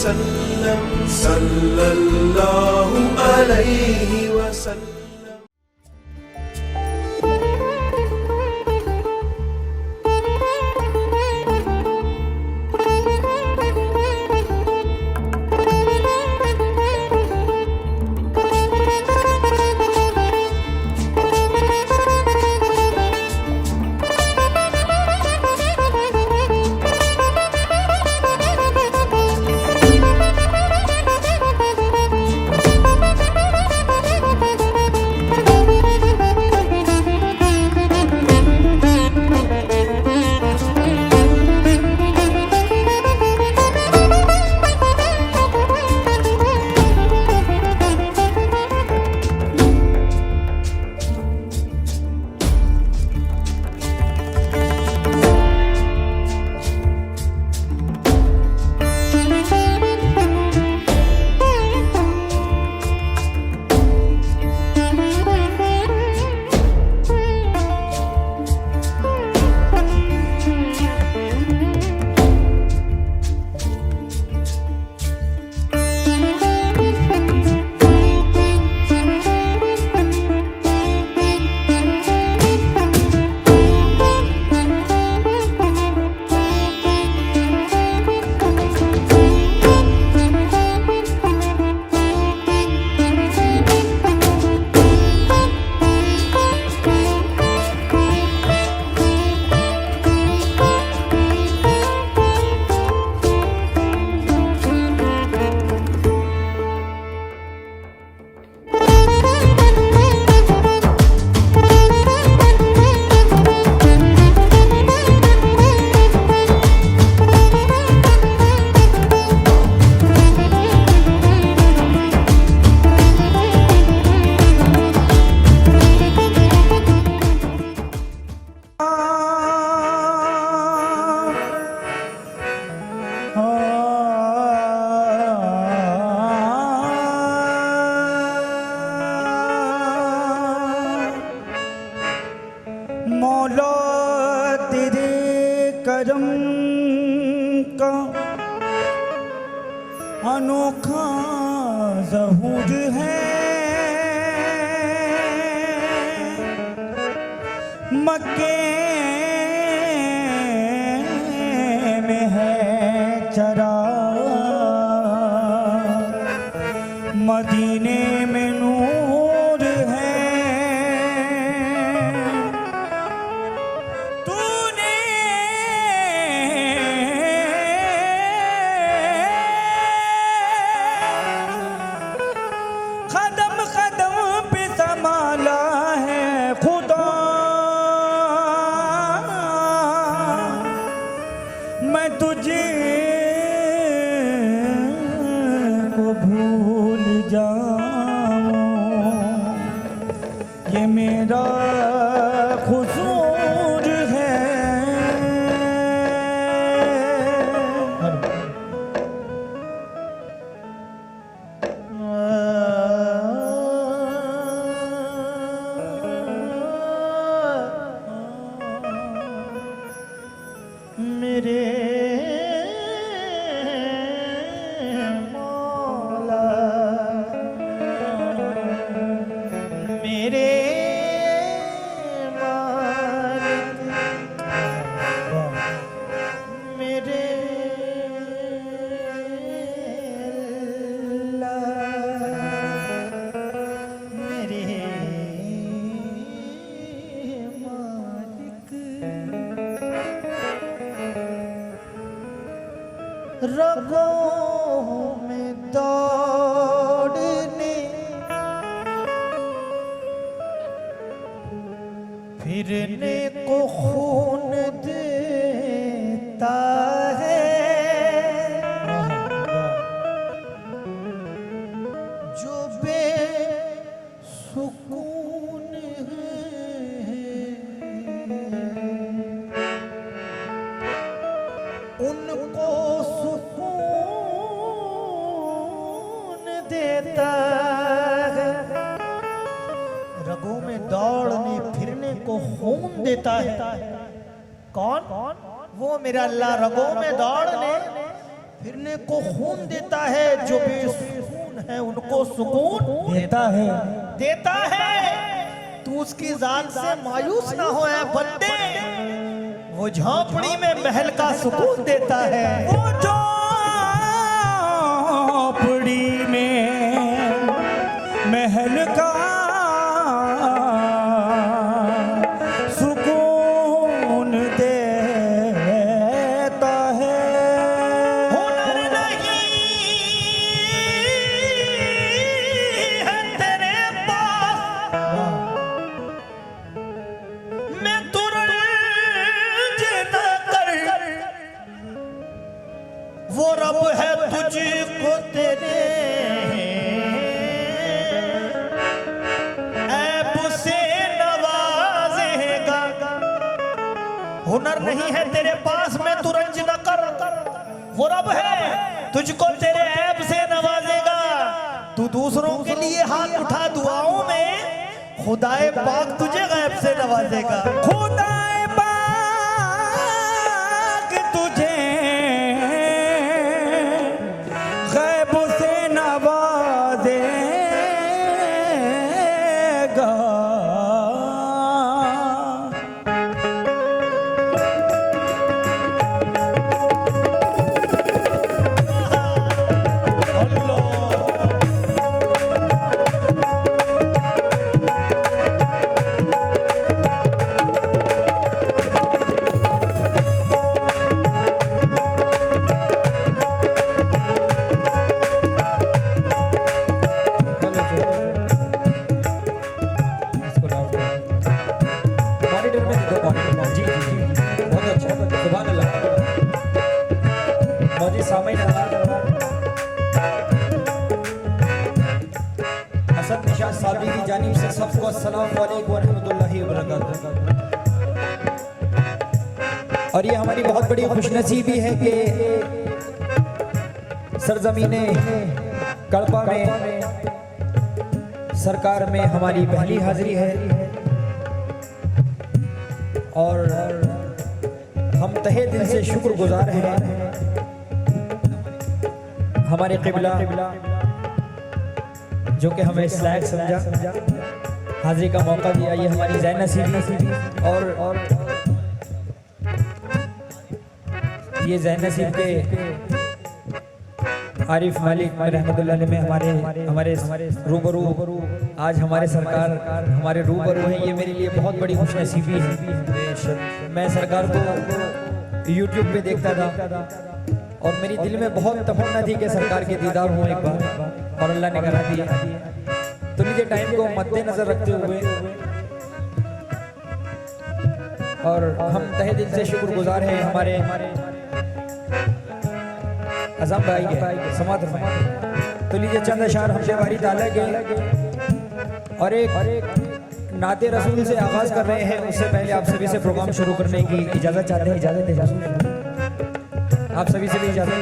वसल्लम सल्लल्लाहु अलैहि वसल्लम। मौला तेरे करम का अनोखा ज़हूर है, मक्के में है चरा, मदीने में नूर है। तूने कदम कदम पे संभाला है खुदा, मैं तुझे को भूल जाऊं, ये मेरा कसूर है। मेरे मौला, मेरे मालिक, मेरे अल्लाह, मेरे मालिक, रगों में दौड़ने फिरने को खून देता है, जो बेसुकून है उनको सुकून देता है। रगों में दौड़ने फिरने को खून देता है। कौन? वो मेरा अल्लाह रगों में दौड़ने फिरने को खून देता है, जो बेसुकून है उनको सुकून देता है। तू उसकी जान से मायूस ना हो ऐ बंदे, वो झोपड़ी में महल का सुकून देता है। वो झोपड़ी में महल का सुकून देता है। हुनर नहीं है तेरे पास, मैं तुरंज न कर, वो रब है तुझको तेरे ऐब से नवाजेगा। हुनर नहीं है तेरे पास, मैं तुरंज न कर, वो रब है तुझको तेरे ऐब से नवाजेगा। तू दूसरों के लिए हाथ उठा दुआओं में, खुदाए पाक तुझे गैब से नवाजेगा। खुदाए पाक तुझे गैब से नवाजेगा। मॉनिटर में दो मॉनिटर। जी जी जी, बहुत अच्छा, सुभान अल्लाह। मौजी सामईन हसन निशात साहबी की जानिब से सबको अस्सलाम वालेकुम व रहमतुल्लाहि व बरकातहू। और ये हमारी बहुत बड़ी खुशनसीबी है कि सरजमीने कड़पा में सरकार में हमारी पहली हाजिरी है। और हम तहे दिल से शुक्रगुजार हैं हमारे क़िबला जो कि हमें इस लायक समझा, हाजिरी का मौका दिया। ये हमारी ज़ैन नसीबी और ये ज़ैन नसीब के आरिफ मालिक रहमतुल्लाह अलैह में हमारे रूबरू आज हमारे सरकार हमारे रूबरू हैं। ये मेरे लिए बहुत बड़ी खुशनसीबी है। मैं सरकार को YouTube पे देखता था और मेरी दिल में बहुत तमन्ना थी कि सरकार के दीदार हों एक बार, और अल्लाह ने करा दिया। तो लीजिए टाइम को मद्देनजर रखते हुए और हम तहे दिल से शुक्रगुजार हैं हमारे अज़म भाई के समात में। तो लीजिए चंद अशार हमसे बारी ताला के और एक नाते रसूल से आगाज कर रहे हैं। उससे पहले आप सभी से प्रोग्राम शुरू करने की इजाजत चाहते हैं। इजाजत है आप सभी से भी इजाजत।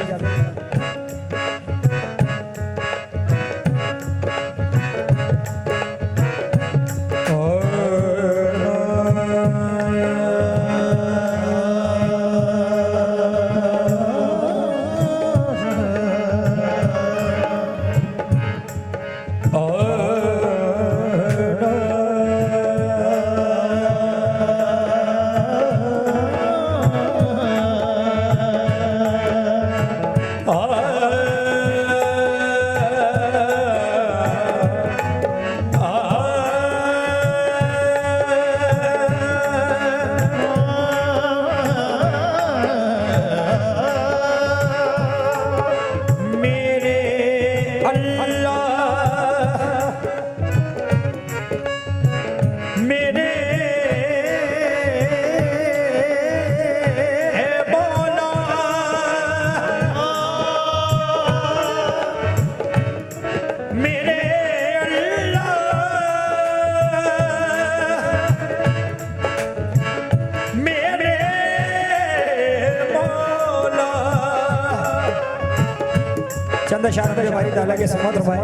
चंद शान में हमारी ताला के समात रवाए।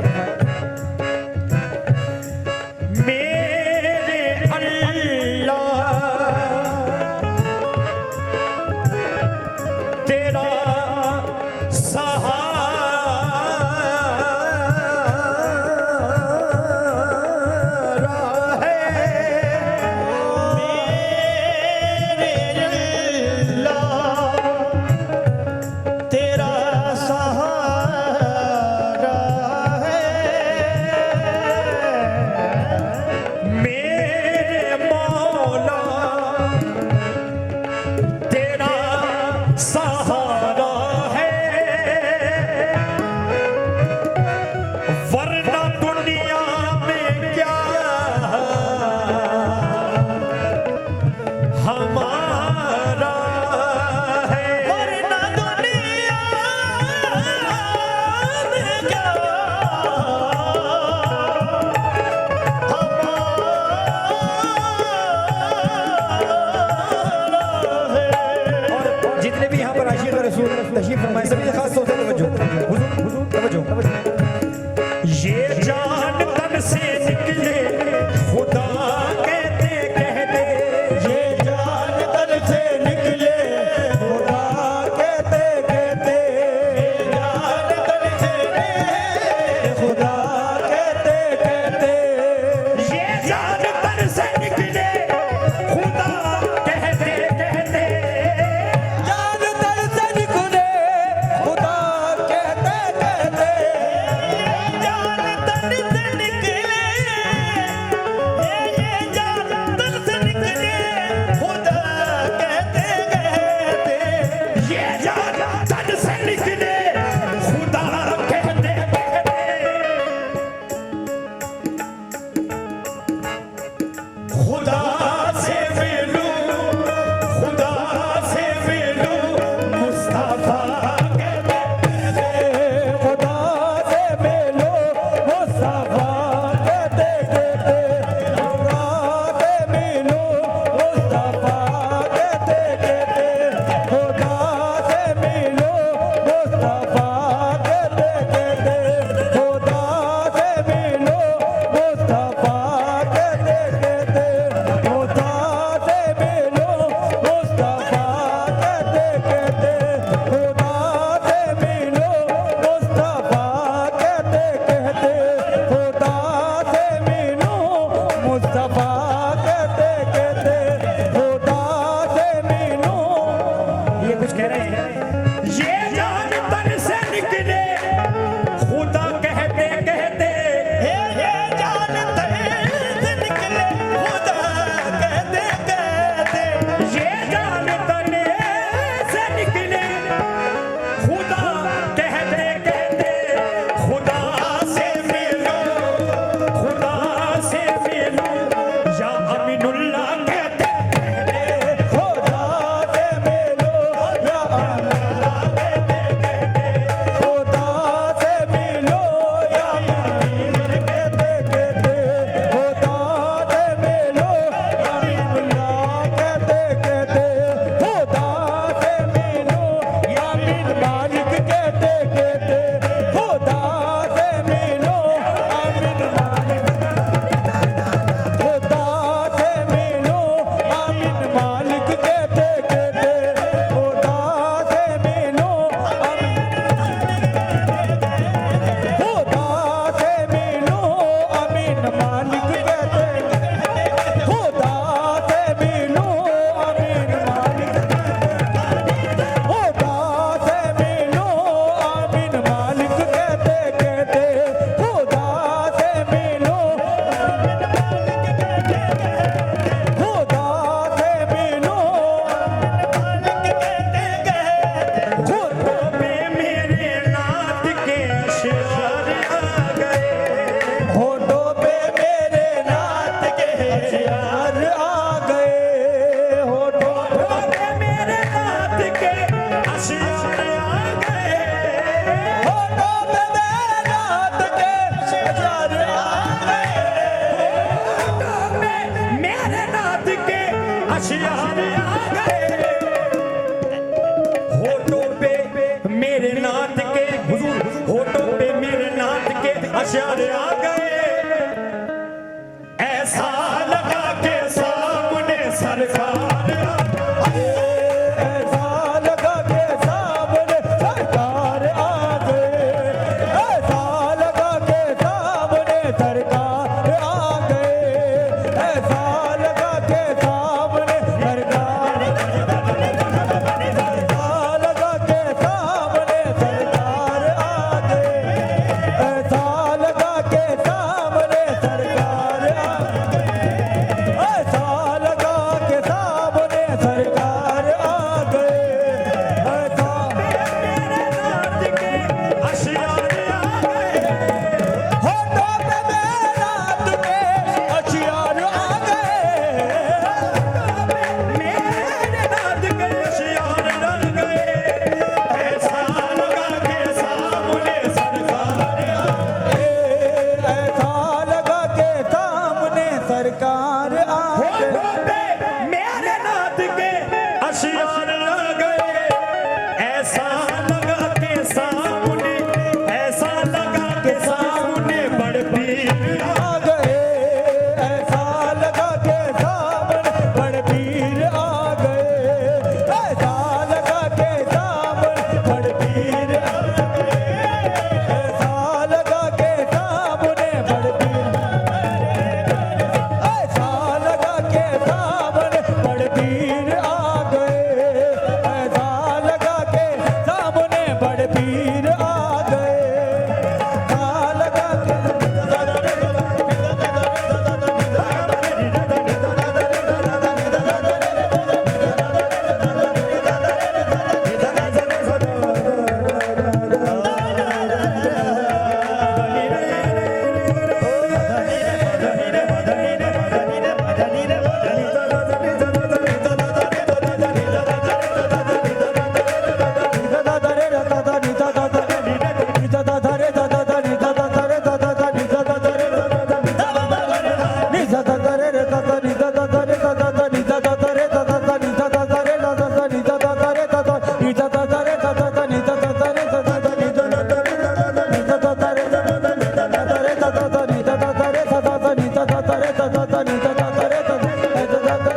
मेरे अल्लाह तेरा सहारा है, वरना दुनिया में क्या हमारा है, वरना दुनिया में क्या जितने भी यहाँ पर आशिक रसूल तशरीफ फरमाए सभी खास तौर से तवज्जो हुजूर तवज्जो। ये जान तन से निकले खुदा कहते कहते, ये जान तन से निकले खुदा कहते कहते, ये जान तन से निकले खुदा कहते कहते, ये जान तन से निकले खुदा कहते कहते, जान तन से निकले खुदा कहते कहते, जान तन से निकले, ये जान तन से निकले खुदा कहते कहते, ये जान तन से निकले खुदा कहते कहते, खुदा से मिलूं, खुदा से मिलूं, मुस्तफा कहते कहते, खुदा से मिलो मुस्तफा कहते कहते, खुदा से मिलो मुस्तफा कहते कहते, खुदा से मिलो मुस्तफा कहते कहते, खुदा से मिलो मुस्तफा कहते कहते, खुदा से मिलो मुस्तफा कहते कहते, खुदा से मिलो मुस्तफा कहते कहते, खुदा से मिलो मुस्तफा कहते कहते, खुदा से मिलो। ये कुछ कह रहे हैं। ये जान तन से निकले खुदा कहते कहते, ये जान तन से निकले खुदा कहते कहते, ये जान तन से निकले खुदा कहते कहते, खुदा से मिलो, खुदा से मिलो, या अमीनुल्लाह कहते कहते, खुदा से मिलो या अल्लाह कहते नीता ता ता रे ता ता ता नीता ता ता रे ता ता ता नीता ता ता रे ता ता ता नीता ता ता रे ता ता ता नीता ता ता रे ता ता ता नीता ता ता रे ता ता ता नीता ता ता रे ता ता ता नीता ता ता रे ता ता ता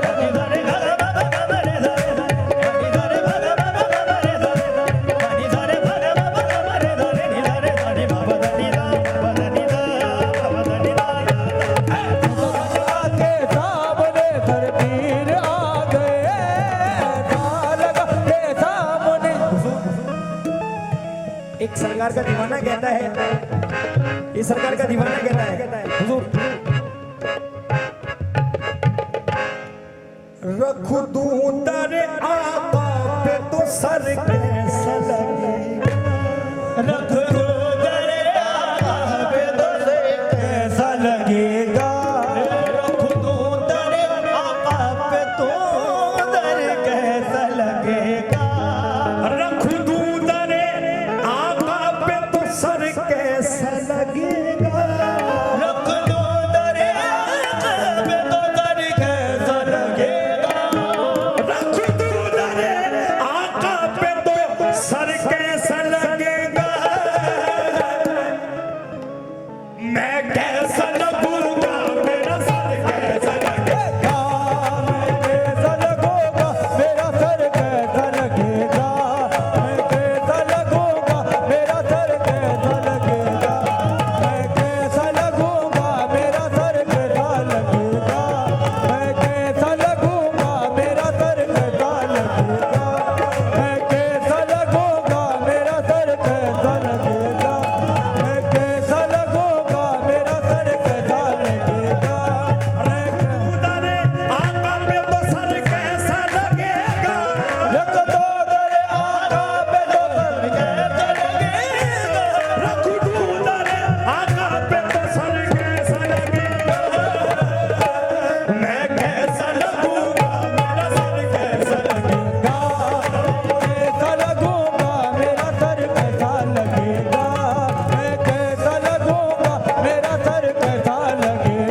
एक सरकार का दीवाना कहता है, इस सरकार का दीवाना कहता है हुजूर रख दूं तेरे आका पे तो सर कैसा लगेगा, रख दो तेरे आका पे तो सर कैसा लगेगा, रख दो तेरे आका पे तो सर कैसा लगेगा, रख दूं तेरे आका पे तो सर कैसा लगेगा, रख दो तेरे आका पे तो सर कैसा लगेगा, रख दूं तेरे आका पे तो सर कैसा लगेगा, मैं कैसा लगूंगा मेरा सर कैसा लगेगा, मैं कैसा लगूंगा मेरा सर कैसा लगेगा, मैं कैसा लगूंगा मेरा सर कैसा लगेगा, मैं कैसा लगूंगा मेरा सर कैसा लगेगा, मैं कैसा लगूंगा मेरा सर कैसा लगेगा, मैं कैसा लगूंगा मेरा सर कैसा लगेगा, मैं कैसा लगूंगा मेरा सर कैसा लगेगा, तेरे आका पे तो सर कैसा लगेगा, रख दो तेरे आका पे तो सर कैसा लगेगा, रख दूं तेरे आका पे तो सर कैसा लगेगा, मैं कैसा लगूंगा मेरा सर कैसा लगेगा, कैसा लगूंगा मेरा सर कैसा लगेगा, मैं कैसा लगूंगा मेरा सर कैसा लगेगा,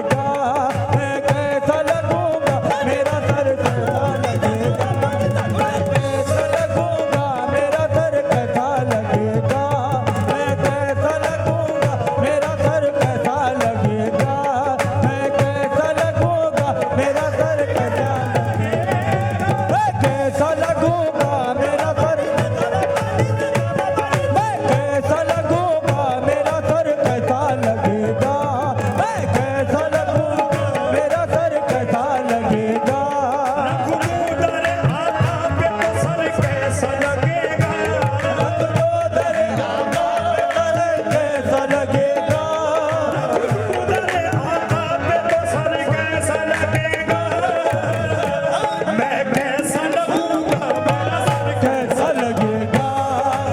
मैं कैसा लगूंगा मेरा सर कैसा लगेगा, मैं कैसा लगूंगा मेरा सर कैसा लगेगा, मैं कैसा लगूंगा मेरा सर कैसा लगेगा, मैं कैसा लगूंगा मेरा सर कैसा लगेगा, मैं कैसा लगूंगा मेरा सर मैं कैसा लगूंगा मेरा सर कैसा लगेगा, मैं कैसा लगूंगा मेरा सर कैसा लगेगा, तेरे आका पे तो सर कैसा लगेगा, रख दो तेरे आका पे सर कैसा लगेगा, तेरे आका पे तो सर कैसा लगेगा, मैं कैसा लगूंगा मेरा सर कैसा लगेगा, मैं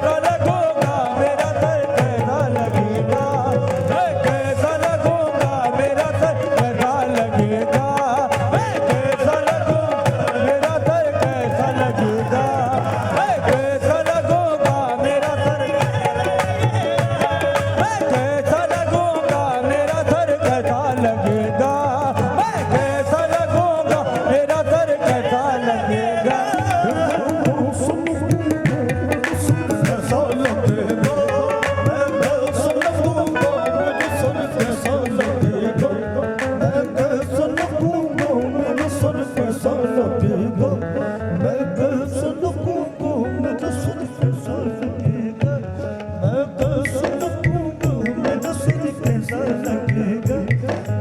कैसा लगूंगा मेरा सर कैसा लगेगा, मैं कैसा लगूंगा मेरा सर कैसा लगेगा, मैं कैसा लगूंगा मेरा सर कैसा लगेगा, मैं कैसा लगूंगा मेरा सर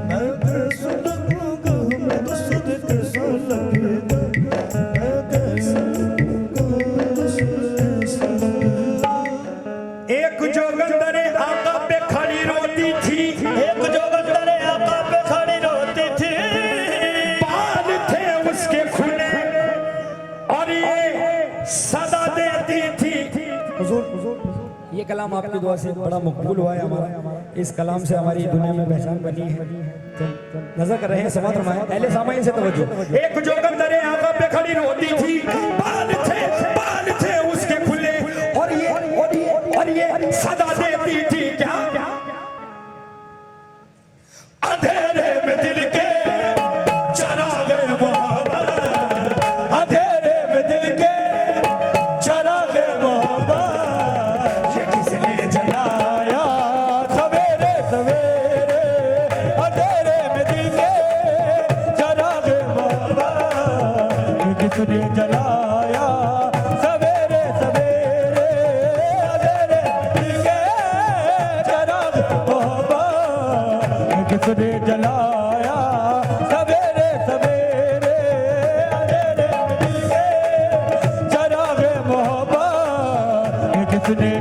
मैं कैसा लगूंगा मेरा सर कैसा लगेगा, मैं कैसा लगूंगा मेरा सर कैसा लगेगा, एक जोगंदरे आका पे खड़ी रोती थी, एक जोगंदर आका पे खड़ी रोती थी, बाल थे उसके खुले और ये सदा देती थी। ये कलाम आपकी दुआ से बड़ा मकबूल हुआ है हमारा, इस कलाम से हमारी दुनिया में पहचान बनी है, तो नजर कर रहे हैं समात रमाए पहले सामाइन से तवज्जो, एक जोगंदरे आका पे खड़ी रोती थी, बाल थे उसके खुले और ये सदा देती थी क्या, अंधेरे में दिल के चराग मोहब्बत, अंधेरे में दिल के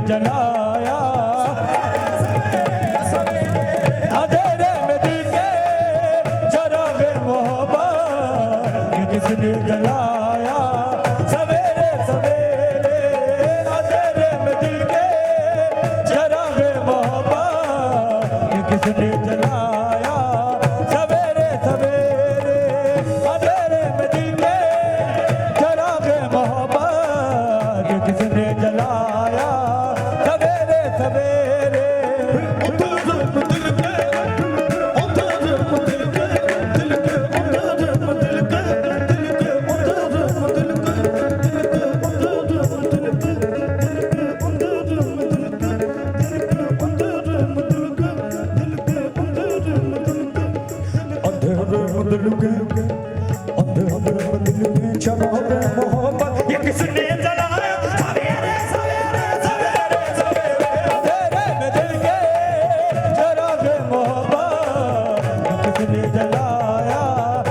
जलाया अंधेरे में दिल के चरागे मोहब्बत ये किसने जलाया सवेरे सवेरे अंधेरे में दिल के चरागे मोहब्बत ये किसने जलाया सवेरे सवेरे अंधेरे में दिल के चरागे मोहब्बत ये किसने जलाया सवेरे सवेरे ये किसने जलाया सवेरे सवेरे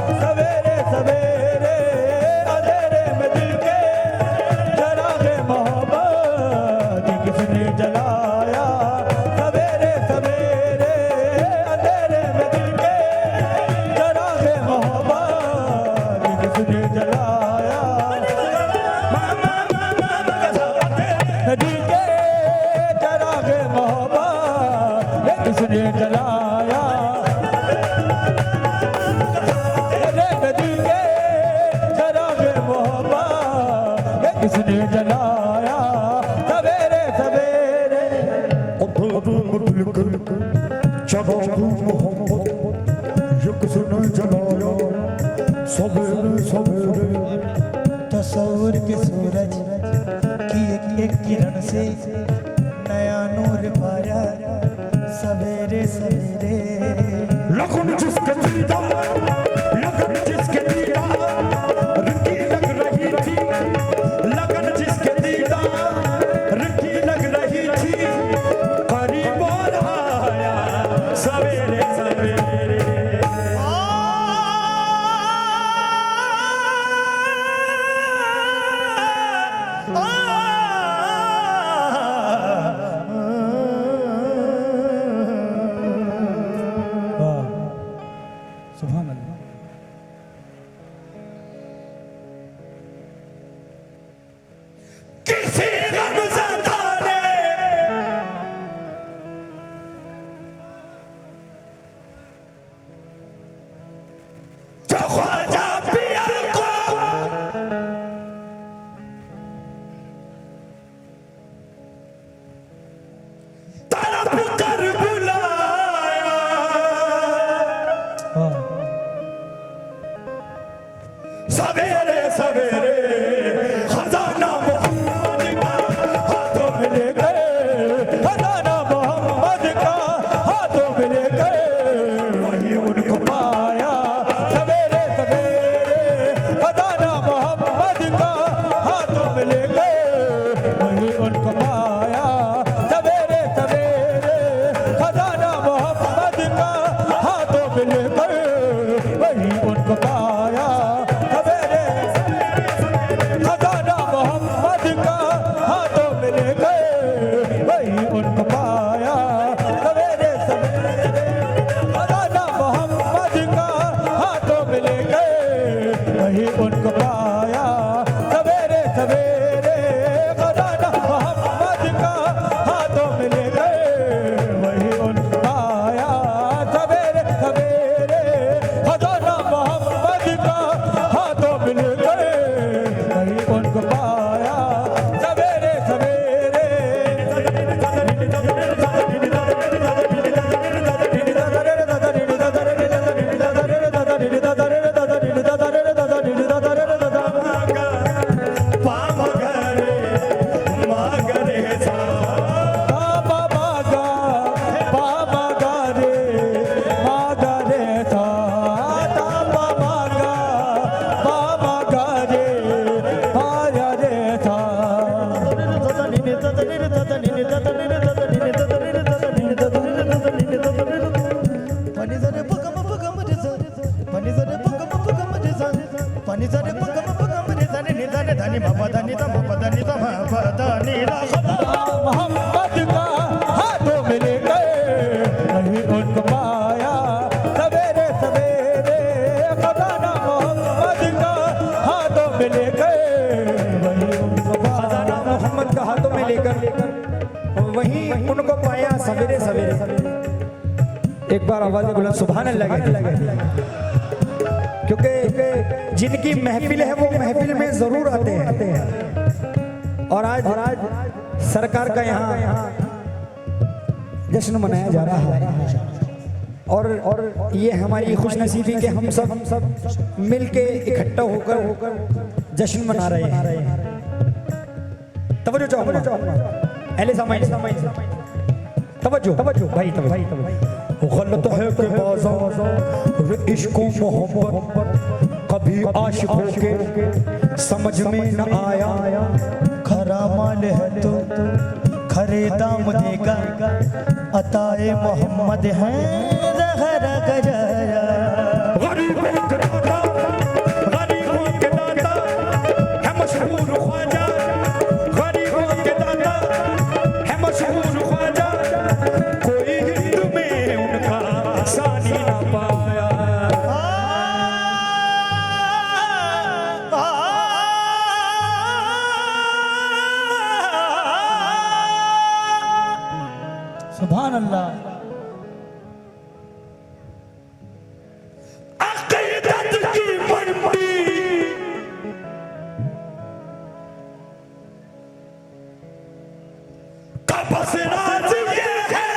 सवेरे सवेरे अंधेरे में दिल के चरागे मोहब्बत ये किसने जलाया सवेरे सवेरे अंधेरे में दिल के चरागे मोहब्बत ये किसने जलाया सवेरे सवेरे अंधेरे में दिल के चरागे मोहब्बत ये किसने जलाया दिल के चरागे मोहब्बत ये किसने जलाया दिल के चरागे मोहब्बत ये किसने जलाया सवेरे सवेरे चरागे मोहब्बत ये किसने जलाया सवेरे सवेरे तस्वुर के सूरज की एक एक किरण से नया नूर पाया सवेरे सवेरे लगन जिसके दीदार रखी लग रही थी लगन जिसके दीदार रखी लग रही थी करीब आया सवेरे सवेरे सुभान अल्लाह किसी गमज़दा ने जो ख्वाजा पियर को तड़प कर बुलाया सवेरे सवेरे खजाना मोहम्मद का हाथों में ले गए खजाना मोहम्मद का हाथों में ले गए वही उनको पाया सवेरे सवेरे खजाना मोहम्मद का हाथों में ले गए वही उनको पाया सवेरे सवेरे खजाना मोहम्मद का हाथों में ले गए वही उनको पाया खजाना मोहम्मद का हाथों में ले गए वही उनको पाया सवेरे सवेरे खजाना मोहम्मद का हाथों में ले गए वही उनको पाया सवेरे सवेरे खजाना मोहम्मद का हाथों में ले गए वही उनको पाया सवेरे सवेरे खजाना मोहम्मद का हाथों में ले गए वही उनको पाया सवेरे सवेरे मोहम्मद वहीं उनको पाया सवेरे सवेरे। एक बार आवाज़ बुलंद सुभान अल्लाह लगे, क्योंकि जिनकी महफिल है वो महफिल में जरूर आते हैं। और आज सरकार का यहाँ जश्न मनाया जा रहा है और ये हमारी खुशनसीबी के हम सब मिल के इकट्ठा होकर जश्न मना रहे हैं। तवज्जो चाहूंगा अहले समाई, तवज्जो भाई, गलत है कि बाज़ार इश्क़ो मोहब्बत कभी आशिकों के समझ में न आया। खरा माल है तो खरे दाम देगा, अताए मोहम्मद है रहरा गजाया। गरीबों के दाता है मशहूर ख्वाजा, गरीबों के दाता है मशहूर ख्वाजा, कोई हिंद में उनका सानी ना पाया। सुभान अल्लाह। अक़ीदत की मंडी का बस राज ये है,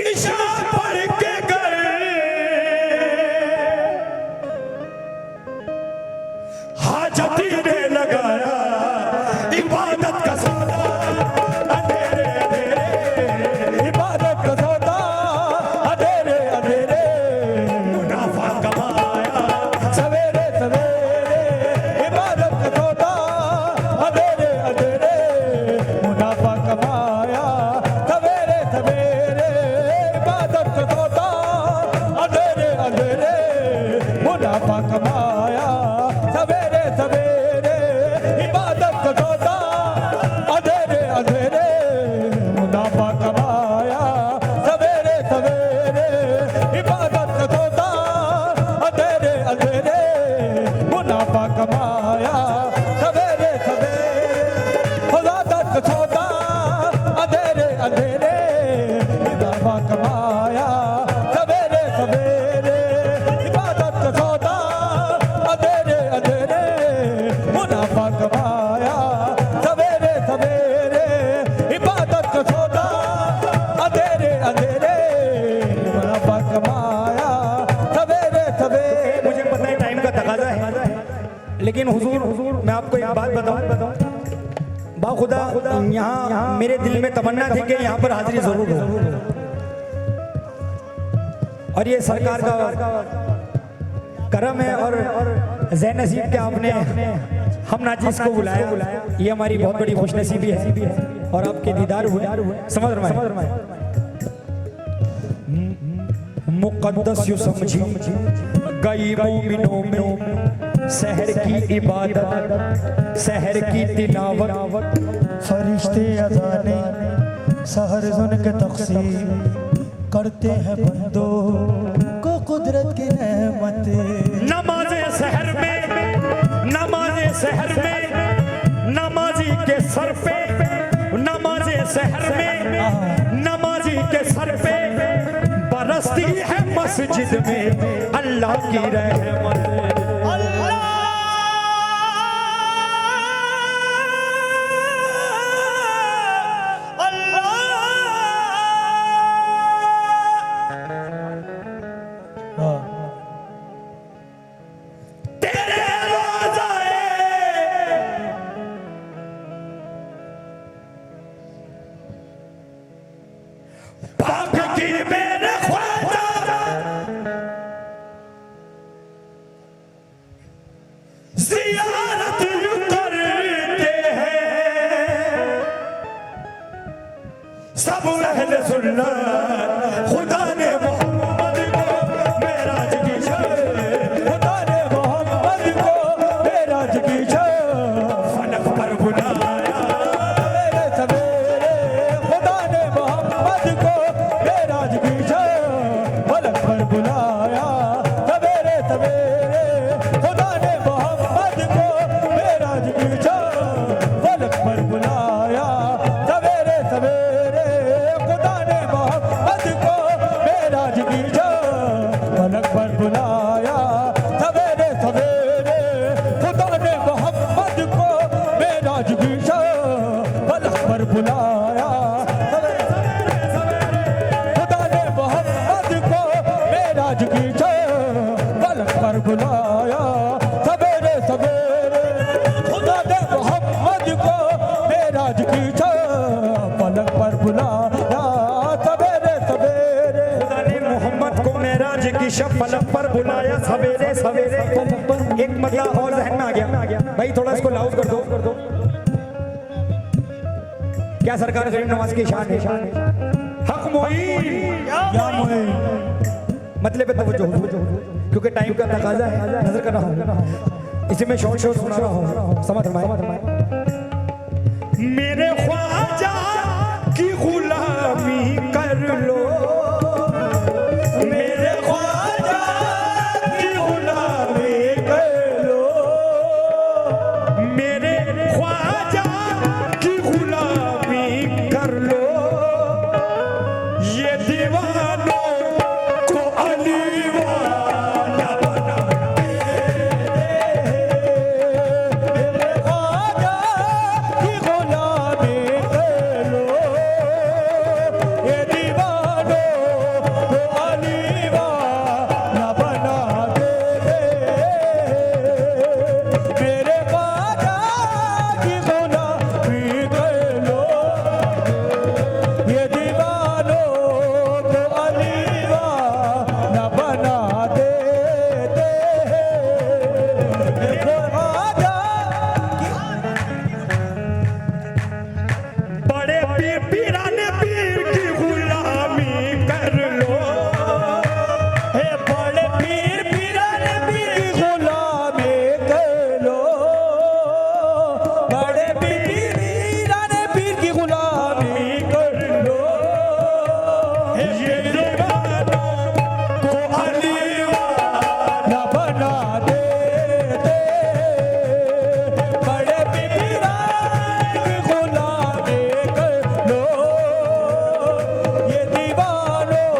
ईशा पढ़ के गए हाजती ने लगाया इबादत का सौदा, अंधेरे अंधेरे इबादत का सौदा, अंधेरे अंधेरे मुनाफा कमाया, सवेरे सवेरे इबादत का सौदा, अंधेरे अंधेरे मुनाफा कमाया, सवेरे सवेरे इबादत का सौदा, अंधेरे अंधेरे मुनाफा कमाया, सवेरे सवेरे इबादत का सौदा, अंधेरे अंधेरे मुनाफा कमाया, सवेरे सवेरे इबादत का सौदा, अंधेरे अंधेरे मुनाफा कमाया, सवेरे सवेरे इबादत का सौदा, अंधेरे अंधेरे मुनाफा कमाया, सवेरे सवेरे इबादत का सौदा, अंधेरे अंधेरे मुनाफा कमाया, सवेरे सवेरे इबादत का सौदा, अंधेरे अंधेरे मुनाफा कमाया, सवेरे सवेरे। मुझे पता है टाइम का तकाजा है, लेकिन हुजूर मैं आपको एक बात बताऊं, बाखुदा यहाँ मेरे दिल में तमन्ना थी कि यहाँ पर हाजिरी जरूर हो। और ये सरकार का करम है और ज़ैन नसीब के आपने हम नाजिस को बुलाया, ये हमारी बहुत बड़ी खुशनसीबी है और आपके दीदार हुए, समझ रहे हैं। मुक़द्दस यूं समझी गई मोमिनों में सहर की इबादत, सहर की तिलावत, फरिश्ते अज़ाने सहर सुन के तक़सीम करते हैं बंदों को कुदरत की रहमत। नमाज़े सहर में, नमाज़े सहर में, नमाजी के सर पे, नमाज़े सहर में, नमाजी के सर पे बरसती है मस्जिद में अल्लाह की रहमत। तेरे रोज़ाए पाक की मेरे ख्वाजा, ज़ियारत यूं करते हैं सब अहले सुन्नत। खुदा ने मोहम्मद को मेराज की शर्त, खुदा ने मोहम्मद को मेराज की शर्त फलक पर बुलाया, सवेरे सवेरे खुदा ने मोहम्मद को मेराज की शर्त फलक पर बुलाया, सवेरे सवेरे खुदा ने मोहम्मद को मेराज की शर्त सवेरे सवेरे एक मतलब और जहन में आ गया भाई, थोड़ा इसको लाउड कर दो। क्या सरकार गरीब नवाज की शान है, हक मोइन या मोइन, मतलब पे तवज्जो क्योंकि टाइम का तकाजा है, नजर कर रहा हूं, इसी में शॉर्ट सुना रहा हूं, समझ रहा। मेरे ख्वाजा की गुलामी कर लो, मेरे ख्वाजा की गुलामी कर लो, मेरे ख्वाजा की गुलामी कर लो, ये दीवानों को अली वाला बना मेरे ख्वाजा की गुलामी कर लो, ये दीवानों को अली वाला बना दे, मेरे ख्वाजा की गुलामी कर लो, ये दीवानों को अली वाला बना देते हैं, मेरे ख्वाजा बड़े पीर पीराने पीर की गुलामी कर लो, हे बड़े पीर पीराने पीर की गुलामी कर लो, बड़े पीर पीराने पीर की गुलामी कर लो, ये दीवानों को अली वाला बना देते, बड़े पीराने की गुलामी कर लो, ये दीवानों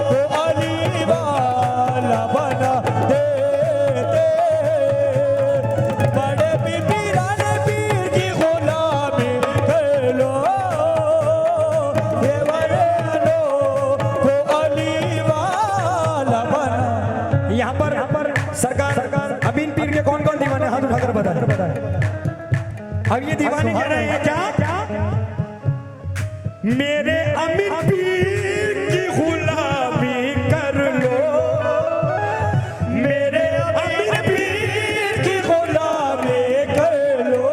को अली वाला बना देते, बड़े पीराने पीर की गुलामी कर लो, ये वालों को अली वाला बना। यहाँ पर सरकार अब इन पीर के कौन कौन दीवाने, हाथ उठाकर बताए। अब ये दीवाने कह रहे हैं क्या, मेरे अमीर पीर की गुलामी कर लो, मेरे अमीर पीर की गुलामी कर लो,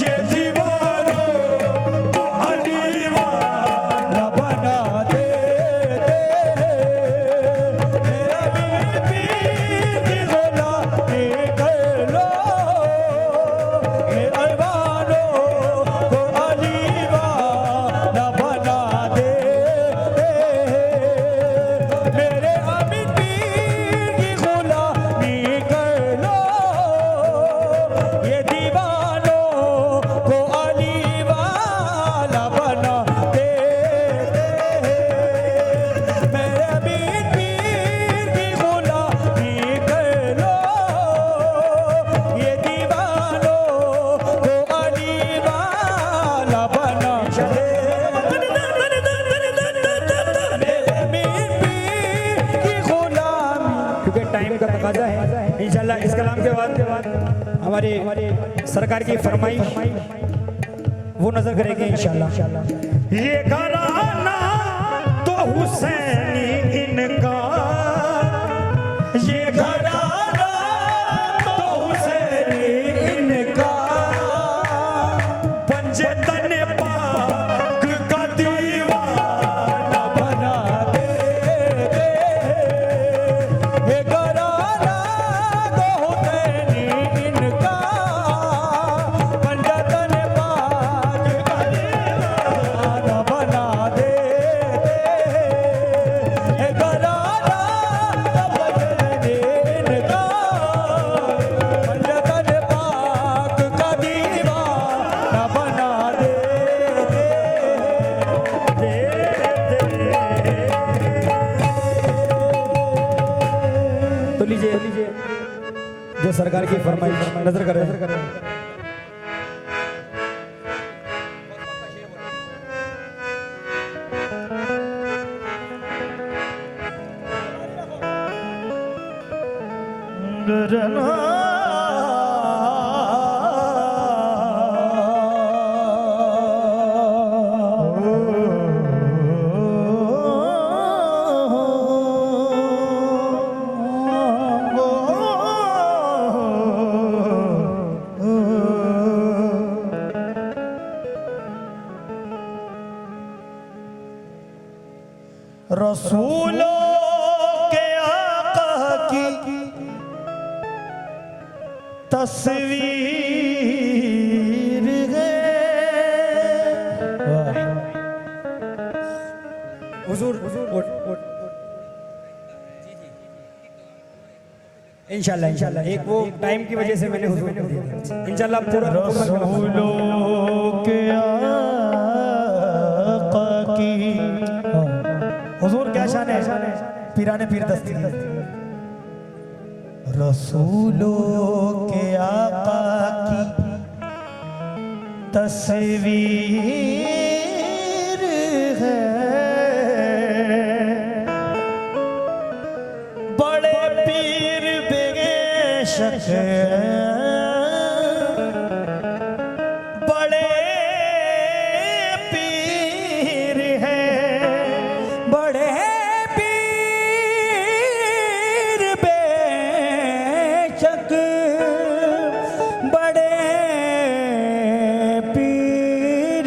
ये दीवानों को अली वाला बना देते हैं, मेरे अमीर पीर की गुलामी कर लो, ये अरबानों को अली वाला बना देते हैं, मेरे अमीर पीर की गुलामी कर लो, ये दीवानों को अली वाला बना देते हैं, मेरे अमीर पीर की गुलामी कर लो, ये दीवानों को अली वाला बना दे, मेरे अमीर पीर की गुलामी, क्योंकि टाइम का तकाजा है। इंशाल्लाह इस कलाम के बाद हमारे सरकार की फरमाइश वो नजर करेंगे इंशाल्लाह। ये घराना तो हुसैनी इनका, ये घराना तो हुसैनी इनका, पंजे तने पाक का दीवाना बना देते हैं, ये घराना तो हुसैनी इनका, पंजे तने पाक का दीवाना बना देते हैं, ये घराना तो हुसैनी इनका, पंजे तने पाक का दीवाना बना तो लीजिए जो सरकार की फरमाइश नजर कर रहे हैं। रसूलों के आका की तस्वीर है। हुजूर इंशाल्लाह इंशाल्लाह एक वो टाइम की वजह से मैंने हुजूर को दिया इंशाल्लाह पूरा रसूलों के आका की हुजूर क्या शान है, पीराने पीर दस्ती है। रसूलों के आका की तस्वीर है, बड़े पीर बेशक बड़े पीर हैं, बड़े पीर बेशक बड़े पीर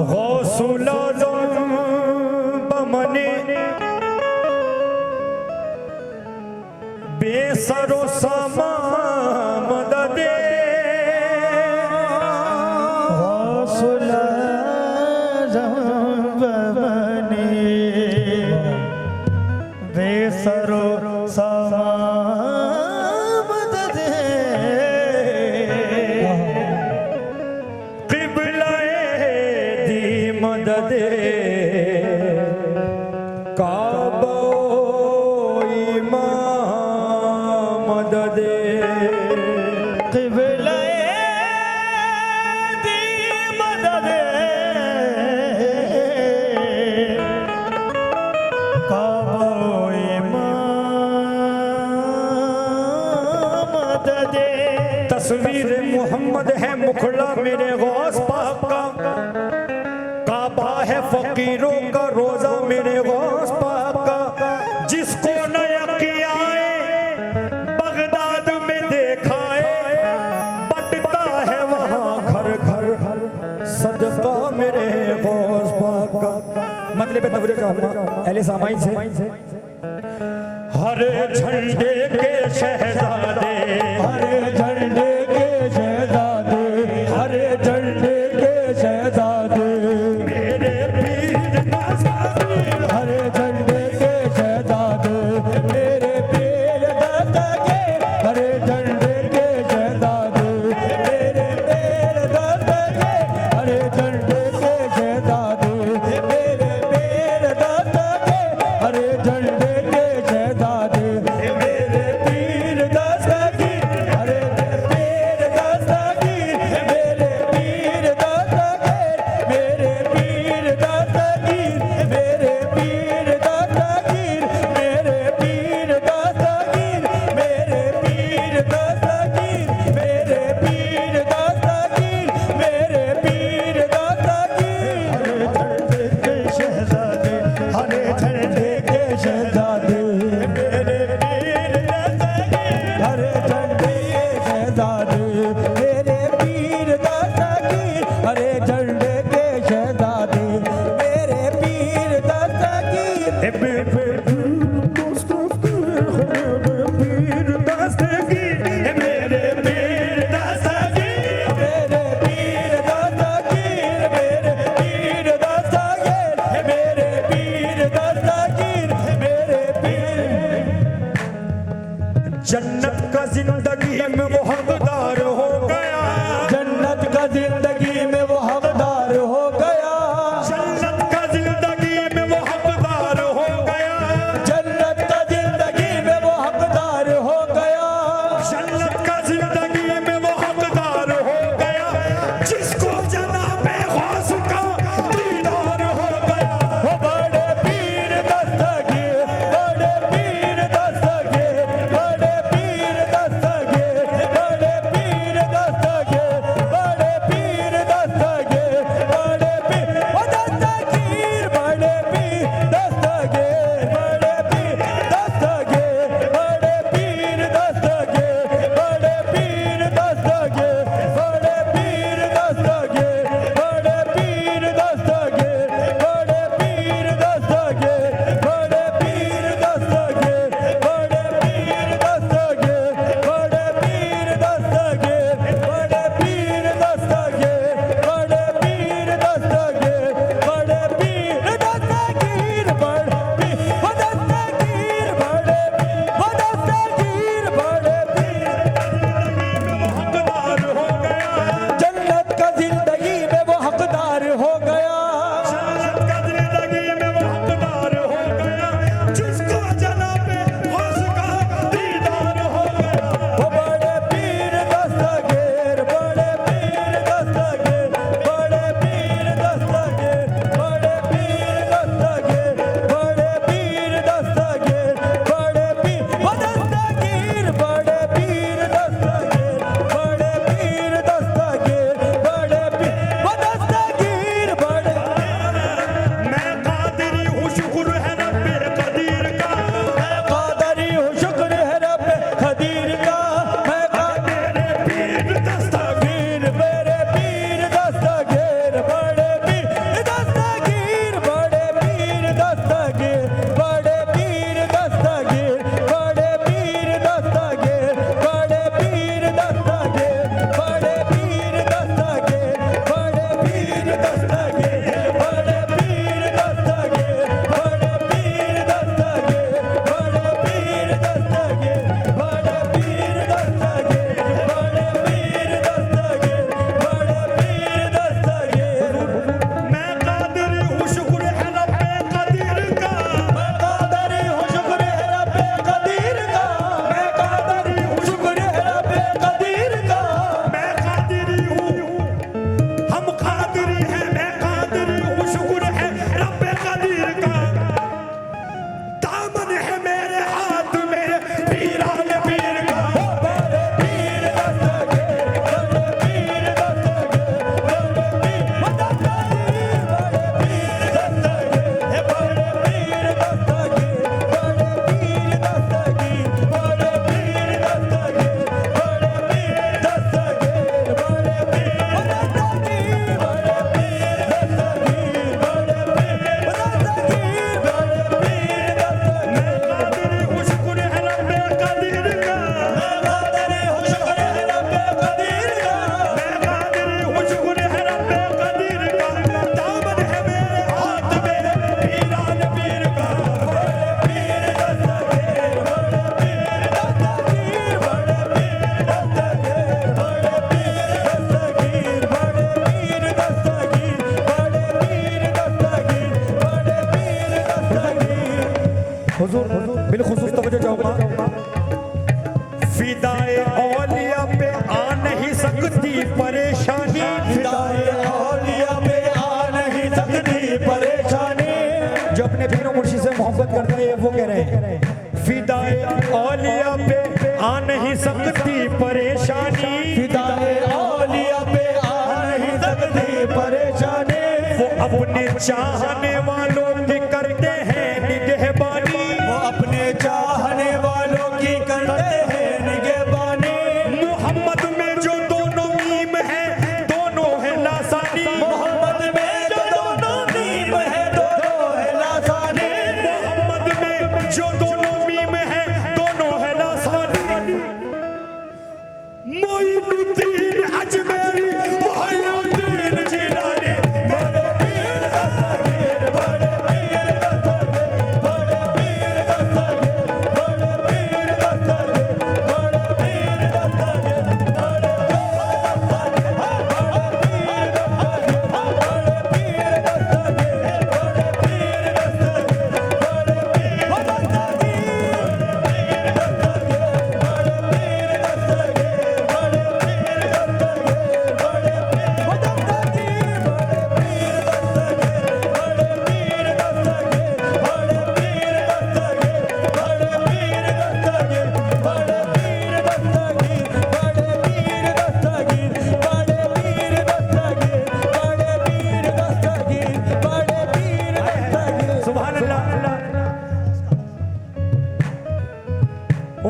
गौसुल आज़म बमने बेसरो समा मददे गौसुल आज़म बने बेसरो समामद दे। क़िबलाए दी मददे काबो इमाम मददे क़िबलाए दी मदद काबो इमाम मदद। तस्वीर मोहम्मद है मुखड़ा मेरे गौस पाक का, काबा है फकीरों का रोजा मेरे गौस पाक का। जिसको नया किया बगदाद में देखा बटता है वहाँ घर घर सदका मेरे गौस पाक का। मतलब तवज्जो चाहूंगा अहले सामाइन से हर झंडे के शहजादे हरे झंडे के शहजादे हरे झंडे के शहजादे मेरे पीर नाज़ारे हरे झंडे के शहजादे मेरे पीर दस्तगे हरे झंडे के शहजादे मेरे पीर दस्तगे हरे झंडे के शहजादे मेरे पीर दस्तगे हरे झंडे के शहजादे मेरे पीर दस्तगी हरे पीर दस्तगी मेरे पीर दस्तगी मेरे पीर दस्तगी मेरे पीर दस्तगी मेरे पीर दस्तगी मेरे पीर दस्तगी मेरे पीर दस्तगी मेरे पीर दस्तगी हरे झंडे के शहजादे, हरे झंडे के शहजादे मेरे दस्तगीर बड़े पीर दस्तगीर बड़े पीर दस्तगीर बड़े पीर दस्तगीर मैं कादिर हूँ शुक्र है रब्बे कदीर का मैं कादरी हूँ शुक्र है रब्बे कदीर का मैं कादरी हूँ शुक्र है रब्बे कदीर का मैं कादिर हूँ हम कादिर हैं मैं कादिर हूँ शुक्र है रब्बे कदीर का दामन है मेरे हाथ में पीरान पीर का बड़े पीर दस्तगीर बड़े पीर दस्तगीर बड़े पीर दस्तगीर बड़े पीर दस्तगीर बड़े पीर दस्तगीर बड़े पीर दस्तगीर बड़े पीर दस्तगीर बड़े पीर दस्तगीर बड़े पीर दस्तगीर बड़े पीर दस्तगीर बड़े पीर दस्तगीर मैं कादिर हूँ शुक्र है रब्बे कदीर का मैं कादरी हूँ शुक्र है रब्बे कदीर का मैं कादिर हूँ शुक्र है रब्बे कदीर का दामन है मेरे हाथ में पीरान पीर का पीर दस्तगीर बड़े पीर दस्तगीर बड़े पीर दस्तगीर बड़े पीर दस्तगीर बड़े पीर दस्तगीर बड़े पीर दस्तगीर बड़े पीर दस्तगीर हुजूर बिलखुसूस तवज्जो चाहूंगा फिदाए औलिया पे आ नहीं सकती परेशानी फिदाए औलिया पे आ नहीं सकती परेशानी जो अपने पीर मुर्शिद से मोहब्बत करते हैं वो कह रहे हैं फिदाए औलिया पे आ नहीं सकती परेशानी फिदाए औलिया पे आ नहीं सकती परेशानी वो अपने चाहने वालों की करते हैं निगहबानी वो अपने चाहने वालों की करते हैं निगहबानी मोहम्मद में जो दोनों मीम है दोनों है लासानी मोहम्मद में जो दोनों नीम है दोनों है लासानी मोहम्मद में जो दोनों मीम है दोनों है लासानी मोइनुद्दीन अजमेरी मोइनुद्दीन जिलानी बड़े पीर दस्तगीर बड़े पीर दस्तगीर बड़े पीर दस्तगीर बड़े पीर दस्तगीर बड़े पीर दस्तगीर बड़े पीर दस्तगीर बड़े पीर सुभान अल्लाह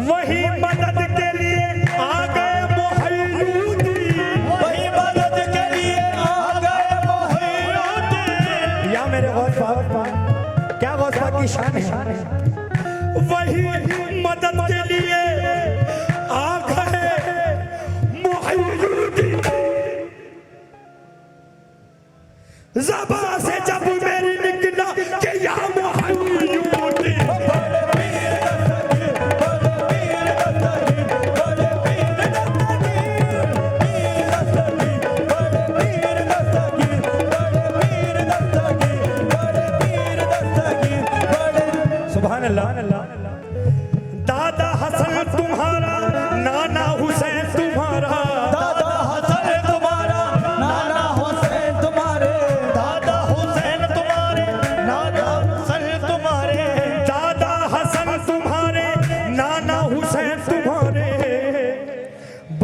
वही मदद के लिए आ गए मोहिउद्दीन वही मदद के लिए आ गए मोहिउद्दीन या मेरे गौस पाक क्या गौस पाक की शान है वही मदद के लिए आ गए मोहिउद्दीन ज़बां से जब मेरी निकला कि या मोहिउद्दीन बड़े पीर दस्तगीर बड़े पीर दस्तगीर बड़े पीर दस्तगीर बड़े पीर दस्तगीर बड़े पीर दस्तगीर बड़े पीर दस्तगीर बड़े सुभान अल्लाह दादा हसन तुम्हारा नाना हुसैन तुम्हारा दादा हसन तुम्हारा नाना हुसैन तुम्हारे दादा हुसैन तुम्हारे नाना हुसैन तुम्हारे दादा हसन तुम्हारे नाना हुसैन तुम्हारे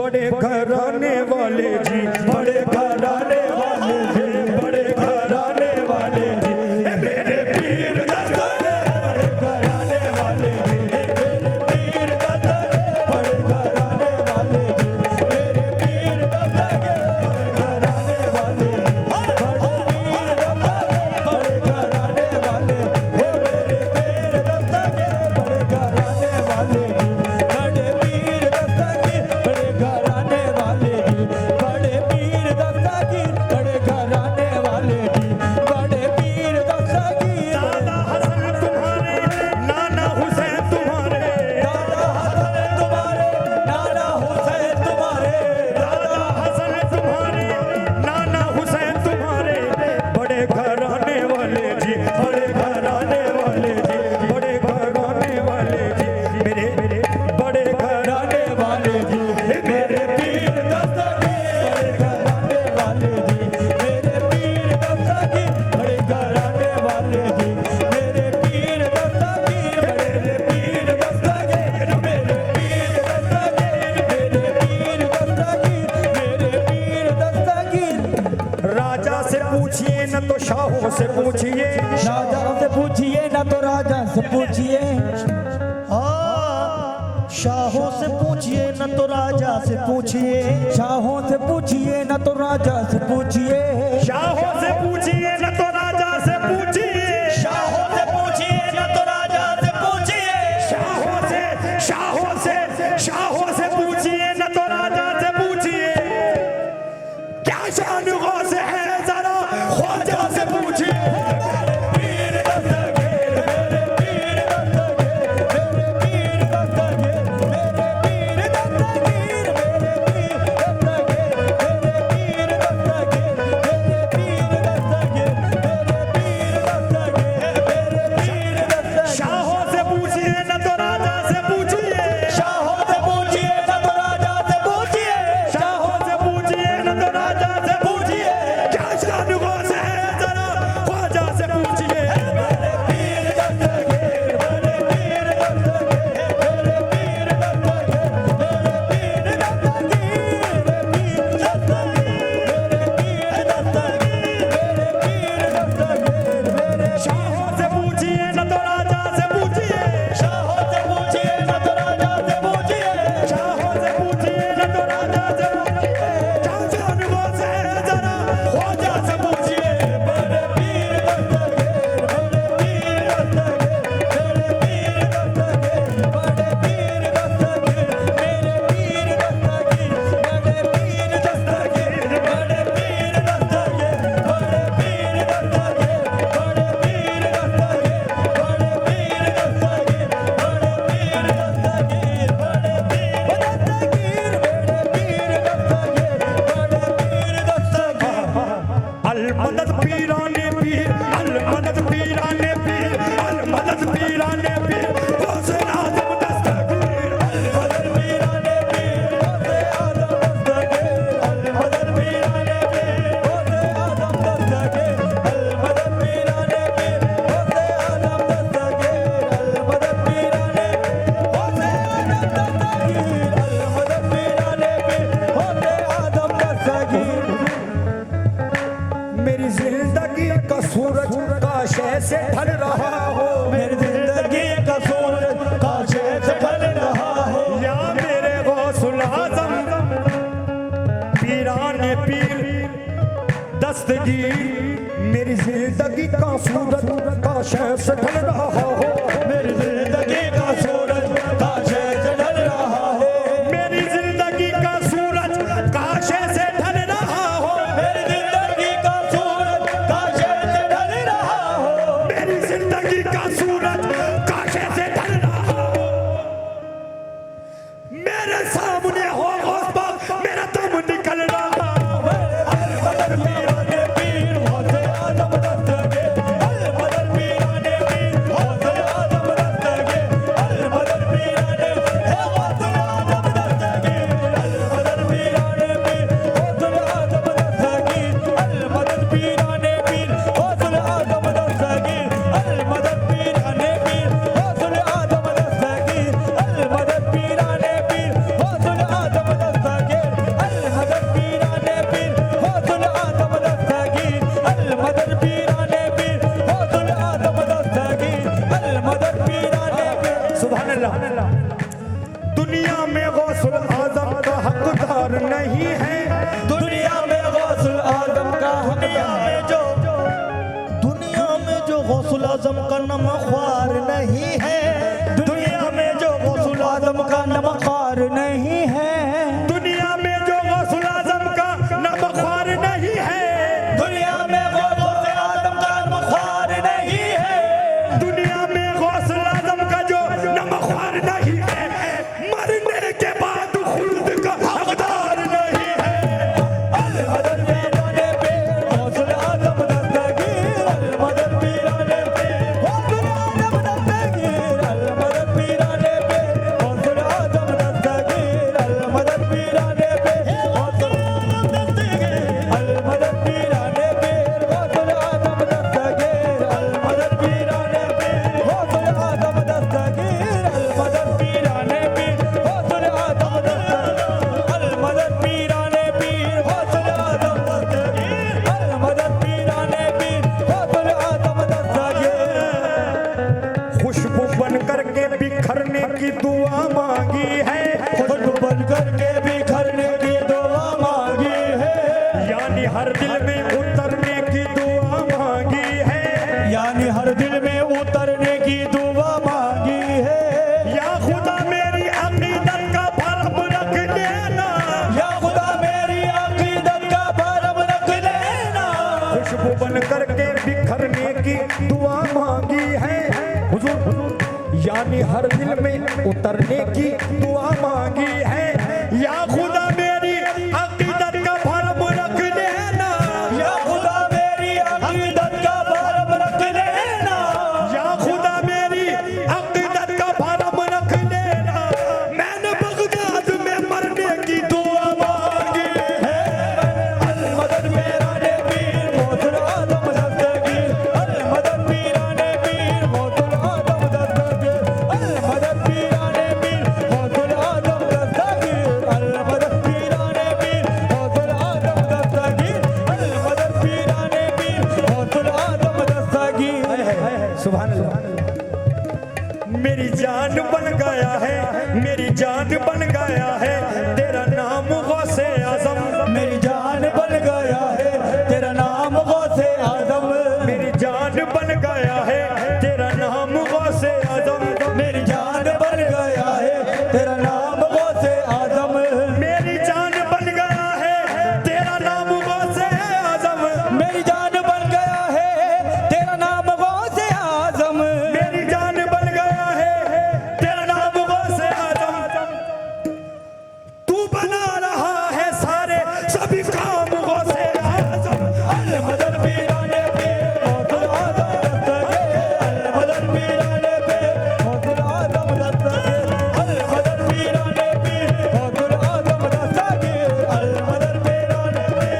बड़े घराने वाले जी बड़े घराने वाले जी बड़े घराने वाले जी मेरे पीर दस्तगीर बड़े घराने वाले जी मेरे पीर दस्तगीर बड़े घराने वाले जी मेरे पीर दस्तगीर घराने वाले बड़े पीर दस्तगीर बड़े घराने वाले हे मेरे पीर दस्तगीर बड़े घराने वाले बड़े पीर दस्तगीर बड़े घराने वाले बड़े पीर दस्तगीर बड़े घराने शाहों से पूछिए न तो राजा से पूछिए, शाहों से पूछिए न तो राजा से पूछिए, शाहों से पूछिए न तो राजा से पूछिए, शाहों से पूछिए न तो राजा से पूछिए, शाहों से पूछिए न तो राजा से पूछिए, क्या शान गौस है जरा ख्वाजा से पूछिए। पीर दस्तगीर मेरे पीर दस्तगीर मेरे पीर दस्तगीर मेरे पीर दस्तगीर मेरे पीर दस्तगीर मेरे पीर दस्तगीर मेरे पीर दस्तगीर मेरे पीर दस्तगीर मेरे पीर दस्तगीर। शाहों से पूछिए न तो राजा से पूछिए, शाहों से पूछिए न तो राजा से पूछिए, शाहों से पूछिए न तो राजा से पूछिए, क्या शान गौस है जरा ख्वाजा से पूछिए। मेरे पीर दस्तगीर मेरे पीर दस्तगीर मेरे पीर दस्तगीर मेरे पीर दस्तगीर मेरे पीर दस्तगीर मेरे पीर दस्तगीर मेरे शाहों से पूछिए न तो राजा से पूछिए, शाहों से पूछिए न तो राजा से पूछिए, शाहों से पूछिए न तो राजा से पूछिए, क्या शान गौस है जरा ख्वाजा से पूछिए। मेरे पीर दस्तगीर मेरे पीर दस्तगीर मेरे पीर दस्तगीर बड़े पीर दस्तगीर मेरे पीर दस्तगीर बड़े पीर दस्तगीर बड़े पीर दस्तगीर बड़े पीर दस्तगीर बड़े पीर दस्तगीर बड़े पीर दस्तगीर बड़े पीर दस्तगीर बड़े पीर दस्तगीर मेरे पीर दस्तगीर बड़े पीर दस्तगीर। अलमदद पीराने पीर, अलमदद पीराने पीर, अलमदद पीराने पीर, हुसैन आजम दस्तगीर। अलमदद पीराने पीर होते आदम दस्तगीर, अलमदद पीराने पीर होते आदम दस्तगीर, अलमदद पीराने पीर होते आदम दस्तगीर, अलमदद पीराने होते आदम दस्तगीर, अलमदद पीराने पीर होते आदम दस्तगीर। मेरी जिंदगी का सूरज काश ऐसे ढल रहा हो, मेरी जिंदगी का सूरज काश ऐसे ढल रहा हो, या मेरे गौसुल आजम पीराने पीर दस्तगीर। मेरी जिंदगी का सूरज काश ऐसे ढल रहा हो, मेरी जिंदगी का सूरज काश ऐसे ढल रहा हो, मेरी जिंदगी का सूरज काश ऐसे ढल रहा हो, मेरी जिंदगी का सूरज काश ऐसे ढल रहा हो, मेरी जिंदगी का सूरज काश ऐसे ढल रहा हो। मेरे सामने हो गौस पाक, मेरा दम निकल रहा हो। अलमदद पीराने पीर होते आदम दस्तगीर, अलमदद पीराने पीर होते आदम दस्तगीर, अलमदद पीराने होते आदम दस्तगीर, अलमदद पीराने पीर होते आदम दस्तगीर, अलमदद पीराने पीर होते आदम दस्तगीर, अलमदद पीराने पीर होते आदम दस्तगीर, अलमदद पीराने पीर होते आदम दस्तगीर, अलमदद पीराने पीर होते आदम दस्तगीर, अलमदद पीराने पीर होते आदम दस्तगीर, अलमदद पीराने पीर। सुभान अल्लाह। दुनिया में गौसुल आजम का हकदार नहीं है, दुनिया में गौसुल आजम का हकदार दुनिया में जो गौसुल आजम का नमख्वार नहीं है, दुनिया में जो गौसुल आजम का नमख्वार नहीं है, दुनिया में जो गौसुल आजम का नमख्वार नहीं है, दुनिया में गौसुल आजम का नमख्वार नहीं है, दुनिया में गौसुल आजम का जो नमख्वार नहीं है, मरने के बाद खुल्द का हकदार नहीं है। अलमदद पीराने पीर गौसुल आजम दस्तगीर, अलमदद पीराने पीर गौसुल आजम दस्तगीर, अलमदद पीराने पीर गौसुल आजम दस्तगीर, हर दिल में उतरने की दुआ मांगी है। या खुदा मेरी अकीदत का भरम रख लेना, या खुदा मेरी अकीदत का भरम रख लेना, या खुदा मेरी अकीदत का भरम रख लेना। मैंने बगदाद में मरने की दुआ मांगी है। अल मदद मेराने पीर गौसुल आजम दस्तगीर, अल मदद पीराने पीर गौसुल आजम दस्तगीर, अल मदद पीराने पीर गौसुल आजम दस्तगीर, अल मदद पीराने पीर गौसुल आजम दस्तगीर, अल मदद पीराने पीर गौसुल आजम दस्तगीर। सुभान अल्लाह। मेरी जान बन गया है, मेरी जान बन गया है तेरा नाम गौसे आजम। मेरी जान बन गया है तेरा नाम गौसे आजम, मेरी जान बन गया है तेरा नाम गौसे आजम। मेरी जान बन गया है तेरा नाम गौसे आजम, मेरी जान बन गया है तेरा नाम गौसे आजम। मेरी जान बन गया है तेरा नाम गौसे आजम, मेरी जान बन गया है तेरा नाम गौसे आजम। तू बना रहा है सारे सभी काम गौसे आजम। अल मदद पीराने पीर गौसुल आजम दस्तगीर, अल मदद पीराने पीर गौसुल आजम दस्तगीर, अल मदद पीराने पीर गौसुल आजम दस्तगीर, अल मदद पीराने पीर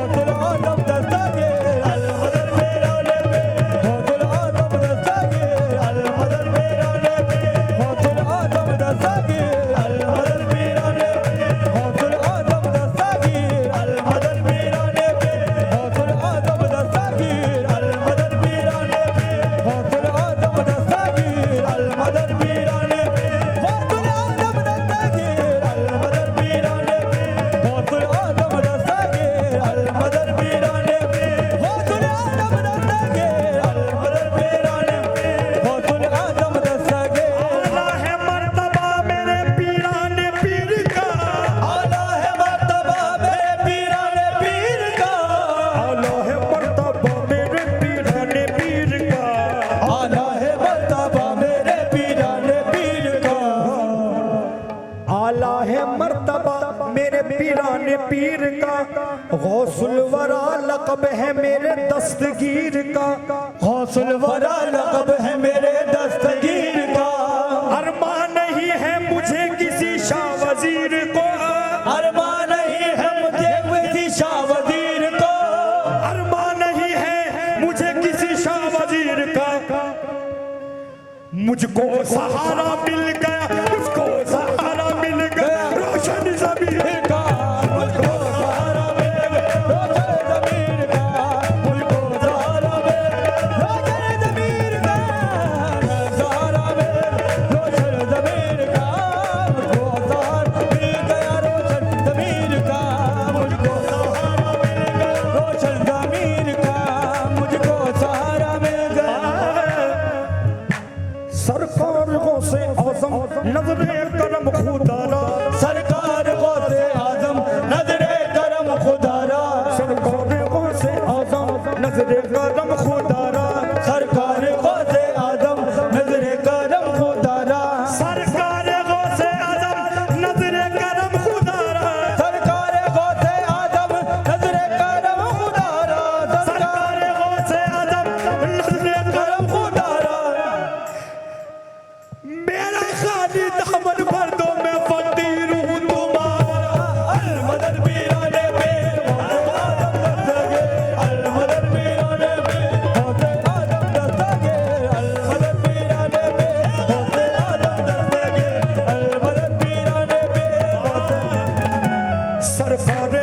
गौसुल आजम दस्तगीर, अल मदद पीराने पीर गौसुल आजम दस्तगीर, अल मदद पीराने पीर गौसुल आजम दस्तगीर, अल मदद पीराने पीर गौसुल आजम दस्तगीर, अल मदद पीराने पीर गौसुल आजम दस्तगीर, अल मदद पीराने पीर गौसुल आजम दस्तगीर, अल मदद पीराने पीर गौसुल आजम दस्तगीर, अल मदद पीराने पीर गौसुल आजम दस्तगीर, अल मदद पीराने पीर गौसुल आजम दस्तगीर, अल मदद पीराने पीर गौसुल आजम दस्तगीर। आला है मर्तबा मेरे पीराने पीर का, आला है मर्तबा मेरे पीराने पीर का, आला है मर्तबा मेरे पीराने पीर का। आला है मर्तबा मेरे पीराने पीर का, आला है मर्तबा मेरे पीराने पीर का। गौसुल वरा लक़ब है मेरे दस्तगीर का। गौसुल वरा लक़ब है मेरे दस्तगीर का। अरमान नहीं है मुझे किसी शाह वजीर को, अरमान नहीं है मुझे किसी शाह वजीर को, अरमान नहीं है मुझे किसी शाह वजीर का। मुझको सहारा मिल गया, मुझको सहारा मिल गया रोशन ज़मीर का। मुझको सहारा मिल गया रोशन ज़मीर का, मुझको सहारा मिल गया रोशन ज़मीर का, सहारा मिल रोशन ज़मीर का, मुझको सहारा मिल गया रोशन ज़मीर का, मुझको सहारा मिल गया रोशन ज़मीर का, मुझको सहारा मिल गया। सरकार गौसे आज़म नज़रे करम खुदारा, सरकार गौसे आजम नजरे करम खुदारा, सरकार गौसे आज़म नज़रे करम खुदारा, सरकार गौसे आजम नजरे करम खुदारा, सरकार गौसे आज़म नज़रे करम खुदारा, सरकार गौसे आजम नजरे करम खुदारा, सरकार गौसे आज़म नज़रे करम खुदारा। मेरा खाली दामन भर दो मैं फकीर हूँ तुम्हारा। अल मदद पीराने पीर गौसे आजम दस्तगीर, अल मदद पीराने पीर गौसे आजम दस्तगीर, अल मदद पीराने पीर गौसे आजम दस्तगीर, अल मदद पीराने पीर गौसे। सरकार